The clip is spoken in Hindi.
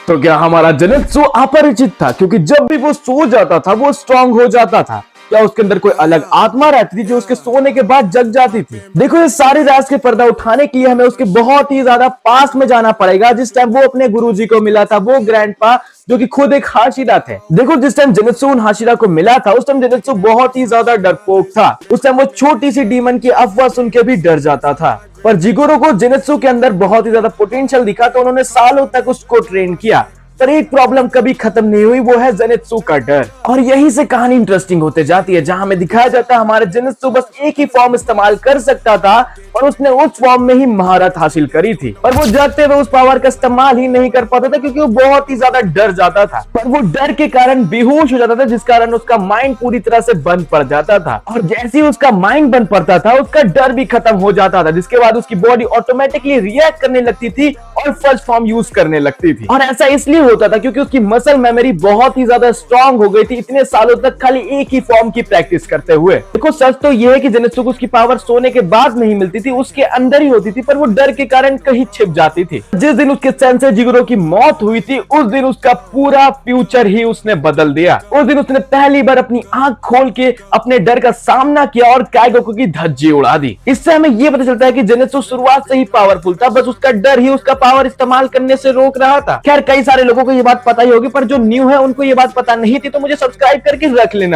तो क्या हमारा जेनित्सु अपरिचित था, क्योंकि जब भी वो सो जाता था वो स्ट्रांग हो जाता था? क्या उसके अंदर कोई अलग आत्मा रहती थी जो उसके सोने के बाद जग जाती थी? देखो, ये सारी राज के पर्दा उठाने के लिए हमें उसके बहुत ही ज्यादा पास में जाना पड़ेगा, जिस टाइम वो अपने गुरुजी को मिला था, वो ग्रैंडपा जो कि खुद एक हाशिरा थे। देखो, जिस टाइम जेनित्सु उन हाशिरा को मिला था, उस टाइम जेनित्सु बहुत ही ज्यादा डरपोक था। उस टाइम वो छोटी सी डीमन की अफवाह सुन के भी डर जाता था। पर जिगोरो को जेनित्सु के अंदर बहुत ही ज्यादा पोटेंशियल दिखा, तो उन्होंने सालों तक उसको ट्रेन किया। पर एक प्रॉब्लम कभी खत्म नहीं हुई, वो है जेनित्सु का डर। और यहीं से कहानी इंटरेस्टिंग होते जाती है, जहां हमें दिखाया जाता है हमारे जेनित्सु बस एक ही फॉर्म इस्तेमाल कर सकता था और उसने उस फॉर्म में ही महारत हासिल करी थी। पर वो डरते हुए उस पावर का इस्तेमाल ही नहीं कर पाता था, क्योंकि वो बहुत ही ज्यादा डर जाता था। पर वो डर के कारण बेहोश हो जाता था, जिस कारण उसका माइंड पूरी तरह से बंद पड़ जाता था। और जैसे ही उसका माइंड बंद पड़ता था, उसका डर भी खत्म हो जाता था, जिसके बाद उसकी बॉडी ऑटोमेटिकली रिएक्ट करने लगती थी और फर्स्ट फॉर्म यूज करने लगती थी। और ऐसा इसलिए होता था क्योंकि उसकी मसल मेमोरी बहुत ही ज्यादा स्ट्रांग हो गई थी, इतने सालों तक खाली एक ही फॉर्म की प्रैक्टिस करते हुए। देखो, सच तो यह है कि जेनित्सु को उसकी पावर सोने के बाद नहीं मिलती थी, उसके अंदर ही होती थी, पर वो डर के कारण कहीं छिप जाती थी। जिस दिन उसके सेंसेई जिगुरो की मौत हुई थी, उस दिन उसका पूरा फ्यूचर ही उसने बदल दिया। उस दिन उसने पहली बार अपनी आंख खोल के अपने डर का सामना किया और काइगोकू की धज्जी उड़ा दी। इससे हमें यह पता चलता है कि जेनित्सु शुरुआत से ही पावरफुल था, बस उसका डर ही उसका पावर इस्तेमाल करने से रोक रहा था। खैर, कई सारे लोगों को यह बात पता ही होगी, पर जो न्यू है उनको यह बात पता नहीं थी, तो मुझे सब्सक्राइब करके रख लेना।